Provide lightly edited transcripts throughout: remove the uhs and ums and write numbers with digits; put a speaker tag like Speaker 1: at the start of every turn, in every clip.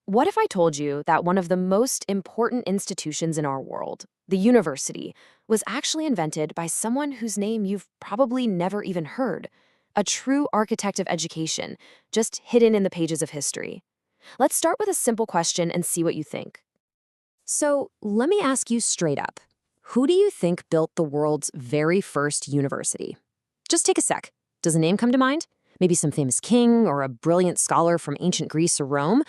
Speaker 1: What if I told you that one of the most important institutions in our world, the university, was actually invented by someone whose name you've probably never even heard? A true architect of education, just hidden in the pages of history. Let's start with a simple question and see what you think. So, let me ask you straight up. Who do you think built the world's very first university? Just take a sec. Does a name come to mind? Maybe some famous king or a brilliant scholar from ancient Greece or Rome?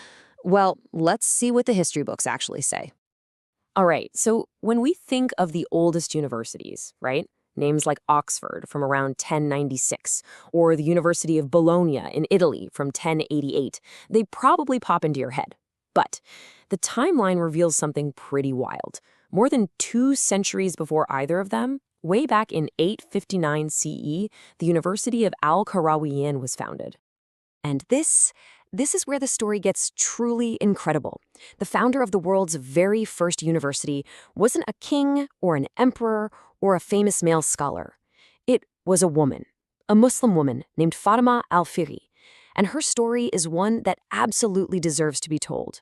Speaker 1: Well, let's see what the history books actually say. All right, so when we think of the oldest universities, right? Names like Oxford from around 1096, or the University of Bologna in Italy from 1088, they probably pop into your head. But the timeline reveals something pretty wild. More than 2 centuries before either of them, way back in 859 CE, the University of Al-Qarawiyyin was founded. And this is where the story gets truly incredible. The founder of the world's very first university wasn't a king or an emperor or a famous male scholar. It was a woman, a Muslim woman named Fatima al-Fihri, and her story is one that absolutely deserves to be told.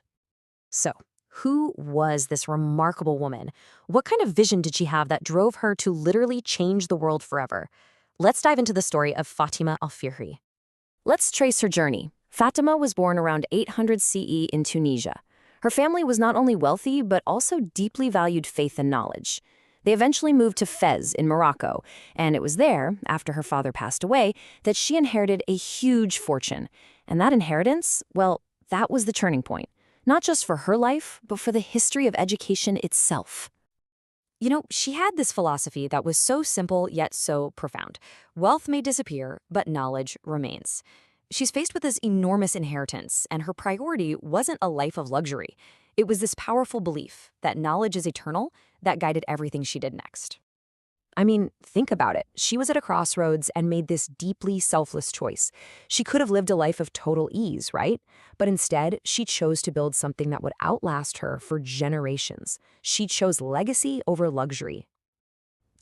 Speaker 1: So, who was this remarkable woman? What kind of vision did she have that drove her to literally change the world forever? Let's dive into the story of Fatima al-Fihri. Let's trace her journey. Fatima was born around 800 CE in Tunisia. Her family was not only wealthy, but also deeply valued faith and knowledge. They eventually moved to Fez in Morocco, and it was there, after her father passed away, that she inherited a huge fortune. And that inheritance, well, that was the turning point. Not just for her life, but for the history of education itself. You know, she had this philosophy that was so simple yet so profound. Wealth may disappear, but knowledge remains. She's faced with this enormous inheritance, and her priority wasn't a life of luxury. It was this powerful belief that knowledge is eternal that guided everything she did next. I mean, think about it. She was at a crossroads and made this deeply selfless choice. She could have lived a life of total ease, right? But instead, she chose to build something that would outlast her for generations. She chose legacy over luxury.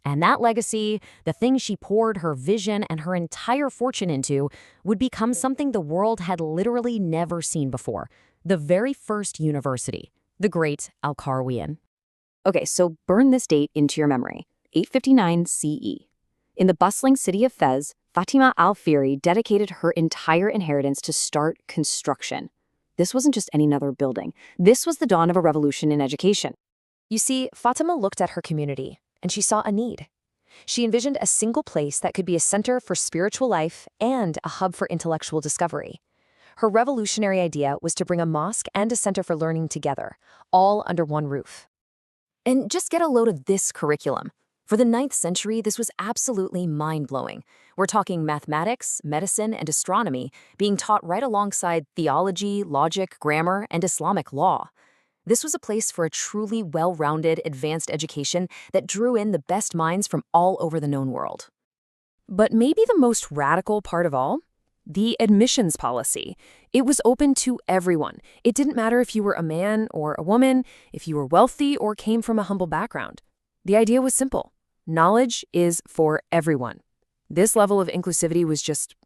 Speaker 1: And that legacy, the thing she poured her vision and her entire fortune into, would become something the world had literally never seen before. The very first university, the Great Al-Qarawiyyin. Okay, so burn this date into your memory. 859 CE. In the bustling city of Fez, Fatima al-Fihri dedicated her entire inheritance to start construction. This wasn't just any other building. This was the dawn of a revolution in education. You see, Fatima looked at her community, and she saw a need. She envisioned a single place that could be a center for spiritual life and a hub for intellectual discovery. Her revolutionary idea was to bring a mosque and a center for learning together, all under one roof. And just get a load of this curriculum. For the 9th century, this was absolutely mind-blowing. We're talking mathematics, medicine, and astronomy being taught right alongside theology, logic, grammar, and Islamic law. This was a place for a truly well-rounded, advanced education that drew in the best minds from all over the known world. But maybe the most radical part of all? The admissions policy. It was open to everyone. It didn't matter if you were a man or a woman, if you were wealthy or came from a humble background. The idea was simple. Knowledge is for everyone. This level of inclusivity was just,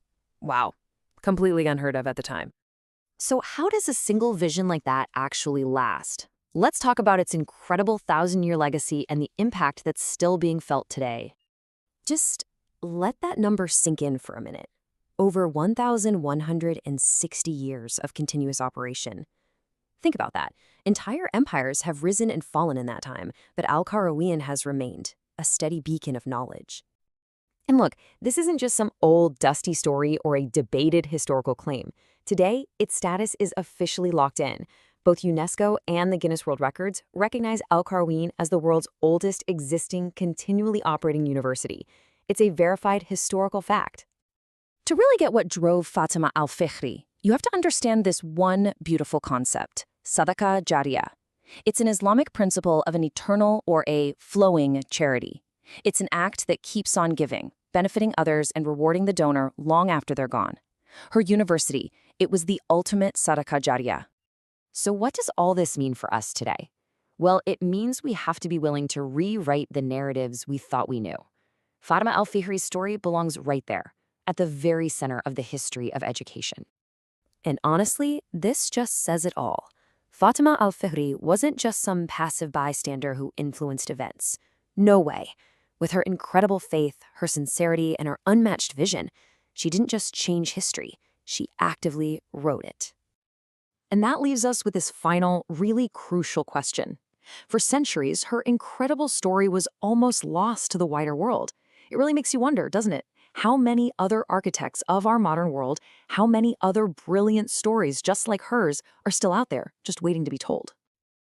Speaker 1: wow, completely unheard of at the time. So how does a single vision like that actually last? Let's talk about its incredible 1,000-year legacy and the impact that's still being felt today. Just let that number sink in for a minute. Over 1,160 years of continuous operation. Think about that. Entire empires have risen and fallen in that time, but Al-Qarawiyyin has remained, a steady beacon of knowledge. And look, this isn't just some old, dusty story or a debated historical claim. Today, its status is officially locked in. Both UNESCO and the Guinness World Records recognize Al-Qarawiyyin as the world's oldest existing, continually operating university. It's a verified historical fact. To really get what drove Fatima al-Fihri, you have to understand this one beautiful concept, sadaqah jariyah. It's an Islamic principle of an eternal or a flowing charity. It's an act that keeps on giving, benefiting others and rewarding the donor long after they're gone. Her university, it was the ultimate sadaqah jariyah. So what does all this mean for us today? Well, it means we have to be willing to rewrite the narratives we thought we knew. Fatima al-Fihri's story belongs right there, at the very center of the history of education. And honestly, this just says it all. Fatima al-Fihri wasn't just some passive bystander who influenced events. No way. With her incredible faith, her sincerity, and her unmatched vision, she didn't just change history, she actively wrote it. And that leaves us with this final, really crucial question. For centuries, her incredible story was almost lost to the wider world. It really makes you wonder, doesn't it? How many other architects of our modern world, how many other brilliant stories just like hers are still out there, just waiting to be told?